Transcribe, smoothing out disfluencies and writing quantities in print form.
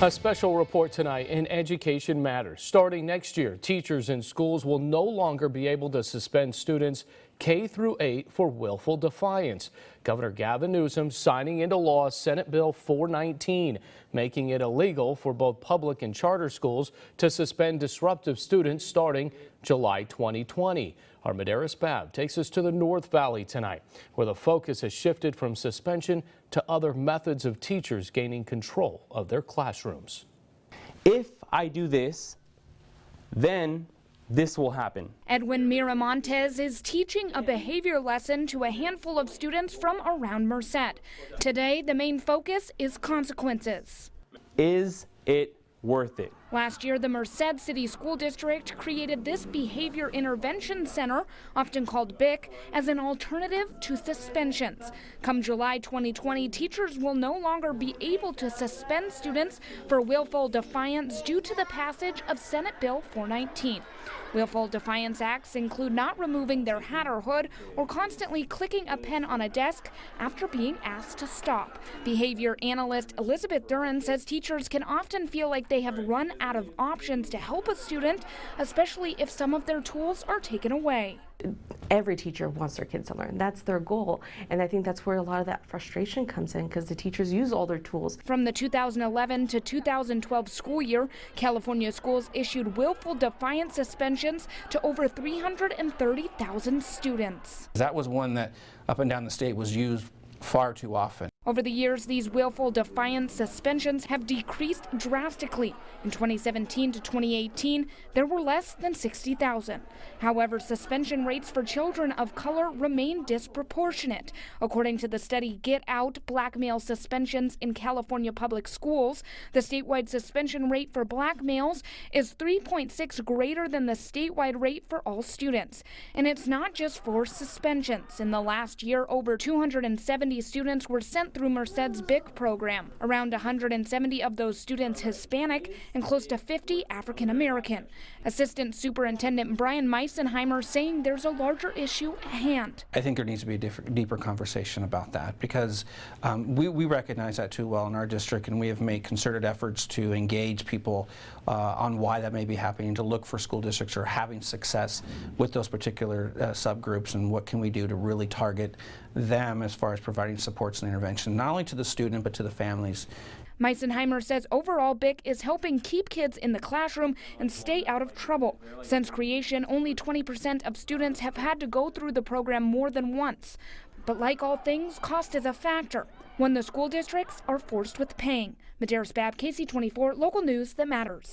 A special report tonight in Education Matters. Starting next year, teachers in schools will no longer be able to suspend students K through 8 for willful defiance. Governor Gavin Newsom signing into law Senate Bill 419, making it illegal for both public and charter schools to suspend disruptive students starting July 2020. Our Medeiros Babb takes us to the North Valley tonight, where the focus has shifted from suspension to other methods of teachers gaining control of their classrooms. If I do this, then this will happen. Edwin Miramontes is teaching a behavior lesson to a handful of students from around Merced. Today, the main focus is consequences. Is it worth it? Last year, the Merced City School District created this Behavior Intervention Center, often called BIC, as an alternative to suspensions. Come July 2020, teachers will no longer be able to suspend students for willful defiance due to the passage of Senate Bill 419. Willful defiance acts include not removing their hat or hood or constantly clicking a pen on a desk after being asked to stop. Behavior analyst Elizabeth Duran says teachers can often feel like they have run out of options to help a student, especially if some of their tools are taken away. Every teacher wants their kids to learn. That's their goal. And I think that's where a lot of that frustration comes in, because the teachers use all their tools. From the 2011 to 2012 school year, California schools issued willful defiance suspensions to over 330,000 students. That was one that up and down the state was used far too often. Over the years, these willful defiance suspensions have decreased drastically. In 2017 to 2018, there were less than 60,000. However, suspension rates for children of color remain disproportionate. According to the study Get Out, Black Male Suspensions in California Public Schools, the statewide suspension rate for black males is 3.6 greater than the statewide rate for all students. And it's not just for suspensions. In the last year, over 270 students were sent through Merced's BIC program. Around 170 of those students Hispanic and close to 50 African American. Assistant Superintendent Brian Meisenheimer saying there's a larger issue at hand. I think there needs to be a deeper conversation about that, because we recognize that too well in our district, and we have made concerted efforts to engage people on why that may be happening, to look for school districts or having success with those particular subgroups, and what can we do to really target them as far as providing supports and intervention, not only to the student but to the families. Meisenheimer says overall BIC is helping keep kids in the classroom and stay out of trouble. Since creation, only 20% of students have had to go through the program more than once. But like all things, cost is a factor when the school districts are forced with paying. Medeiros Babb, KC24, local news that matters.